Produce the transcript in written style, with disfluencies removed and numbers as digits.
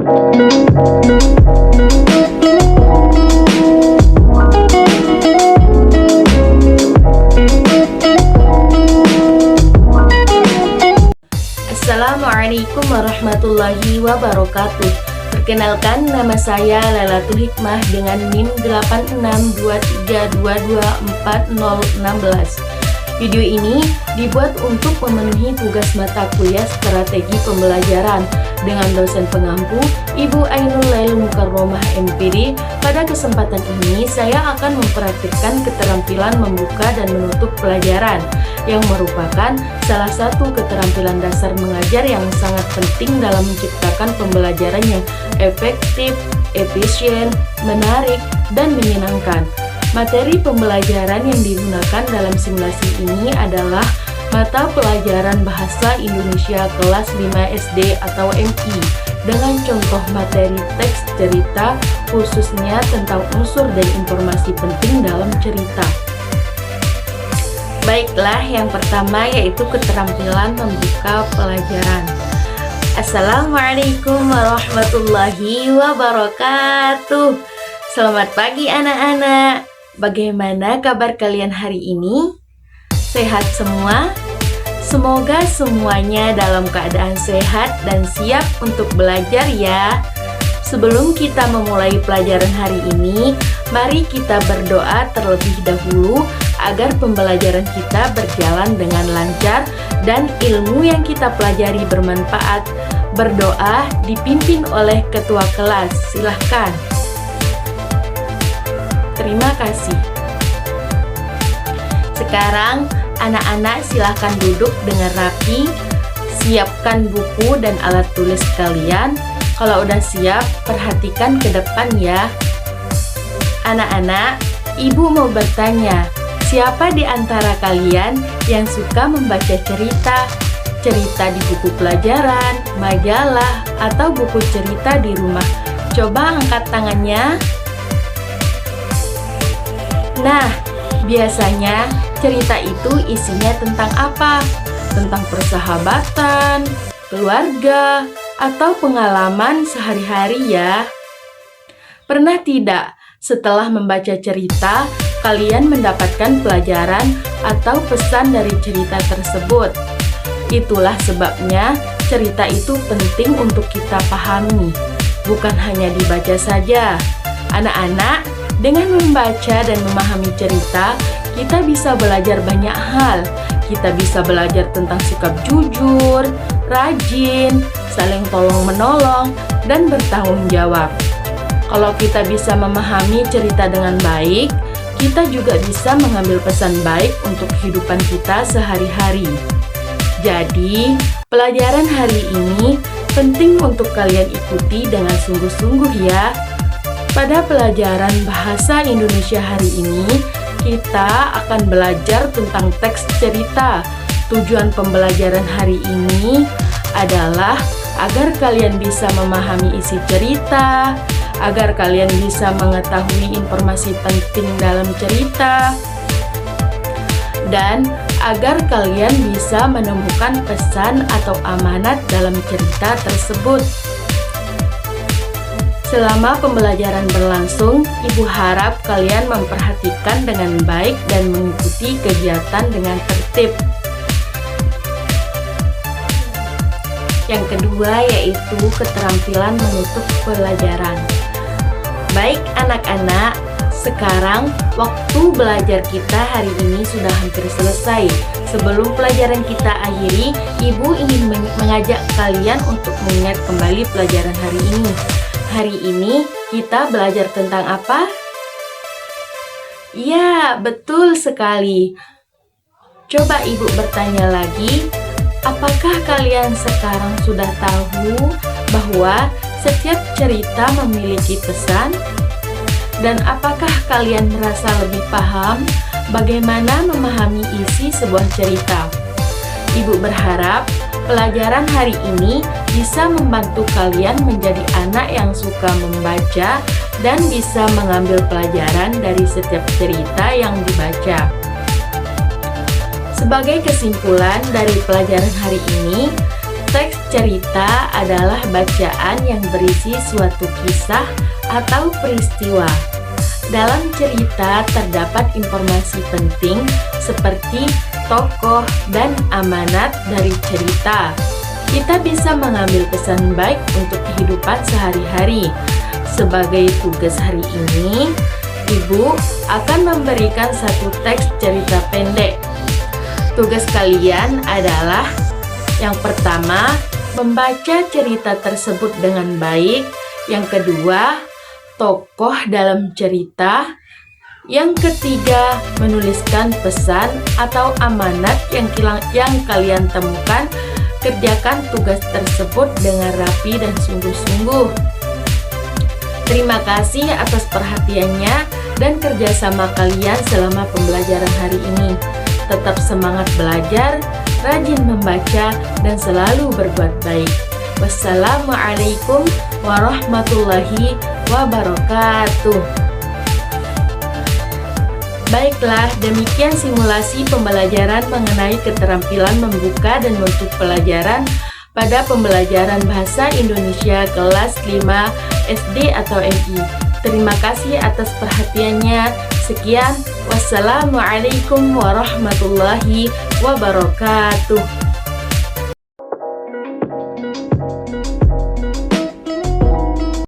Assalamualaikum warahmatullahi wabarakatuh. Perkenalkan, nama saya Lailatul Hikmah dengan NIM 8623224016. Video ini dibuat untuk memenuhi tugas mata kuliah strategi pembelajaran dengan dosen pengampu Ibu Ainul Lail Mukarromah MPD. Pada kesempatan ini saya akan mempraktikkan keterampilan membuka dan menutup pelajaran yang merupakan salah satu keterampilan dasar mengajar yang sangat penting dalam menciptakan pembelajaran yang efektif, efisien, menarik, dan menyenangkan. Materi pembelajaran yang digunakan dalam simulasi ini adalah mata pelajaran Bahasa Indonesia kelas 5 SD atau MI dengan contoh materi teks cerita khususnya tentang unsur dan informasi penting dalam cerita. Baiklah, yang pertama yaitu keterampilan membuka pelajaran. Assalamualaikum warahmatullahi wabarakatuh. Selamat pagi anak-anak. Bagaimana kabar kalian hari ini? Sehat semua? Semoga semuanya dalam keadaan sehat dan siap untuk belajar ya. Sebelum kita memulai pelajaran hari ini, mari kita berdoa terlebih dahulu agar pembelajaran kita berjalan dengan lancar dan ilmu yang kita pelajari bermanfaat. Berdoa dipimpin oleh ketua kelas. Silahkan. Terima kasih. Sekarang anak-anak silahkan duduk dengan rapi. Siapkan buku dan alat tulis kalian. Kalau udah siap, perhatikan ke depan ya. Anak-anak, ibu mau bertanya, siapa di antara kalian yang suka membaca cerita? Cerita di buku pelajaran, majalah, atau buku cerita di rumah? Coba angkat tangannya. Nah, biasanya cerita itu isinya tentang apa? Tentang persahabatan, keluarga, atau pengalaman sehari-hari ya. Pernah tidak setelah membaca cerita, kalian mendapatkan pelajaran atau pesan dari cerita tersebut? Itulah sebabnya cerita itu penting untuk kita pahami, bukan hanya dibaca saja. Anak-anak, dengan membaca dan memahami cerita, kita bisa belajar banyak hal. Kita bisa belajar tentang sikap jujur, rajin, saling tolong-menolong, dan bertanggung jawab. Kalau kita bisa memahami cerita dengan baik, kita juga bisa mengambil pesan baik untuk kehidupan kita sehari-hari. Jadi, pelajaran hari ini penting untuk kalian ikuti dengan sungguh-sungguh ya. Pada pelajaran Bahasa Indonesia hari ini, kita akan belajar tentang teks cerita. Tujuan pembelajaran hari ini adalah agar kalian bisa memahami isi cerita, agar kalian bisa mengetahui informasi penting dalam cerita, dan agar kalian bisa menemukan pesan atau amanat dalam cerita tersebut. Selama pembelajaran berlangsung, Ibu harap kalian memperhatikan dengan baik dan mengikuti kegiatan dengan tertib. Yang kedua yaitu keterampilan menutup pelajaran. Baik anak-anak, sekarang waktu belajar kita hari ini sudah hampir selesai. Sebelum pelajaran kita akhiri, Ibu ingin mengajak kalian untuk mengingat kembali pelajaran hari ini. Hari ini kita belajar tentang apa? Ya, betul sekali. Coba Ibu bertanya lagi, apakah kalian sekarang sudah tahu bahwa setiap cerita memiliki pesan? Dan apakah kalian merasa lebih paham bagaimana memahami isi sebuah cerita? Ibu berharap pelajaran hari ini bisa membantu kalian menjadi anak yang suka membaca dan bisa mengambil pelajaran dari setiap cerita yang dibaca. Sebagai kesimpulan dari pelajaran hari ini, Teks cerita adalah bacaan yang berisi suatu kisah atau peristiwa. Dalam cerita terdapat informasi penting seperti tokoh dan amanat dari cerita. Kita bisa mengambil pesan baik untuk kehidupan sehari-hari. Sebagai tugas hari ini, Ibu akan memberikan satu teks cerita pendek. Tugas kalian adalah yang pertama, membaca cerita tersebut dengan baik. Yang kedua, tokoh dalam cerita. Yang ketiga, menuliskan pesan atau amanat yang kalian temukan. Kerjakan tugas tersebut dengan rapi dan sungguh-sungguh. Terima kasih atas perhatiannya dan kerjasama kalian selama pembelajaran hari ini. Tetap semangat belajar, rajin membaca, dan selalu berbuat baik. Wassalamualaikum warahmatullahi wabarakatuh. Baiklah, demikian simulasi pembelajaran mengenai keterampilan membuka dan menutup pelajaran pada pembelajaran Bahasa Indonesia kelas 5 SD atau MI. Terima kasih atas perhatiannya. Sekian, wassalamualaikum warahmatullahi wabarakatuh.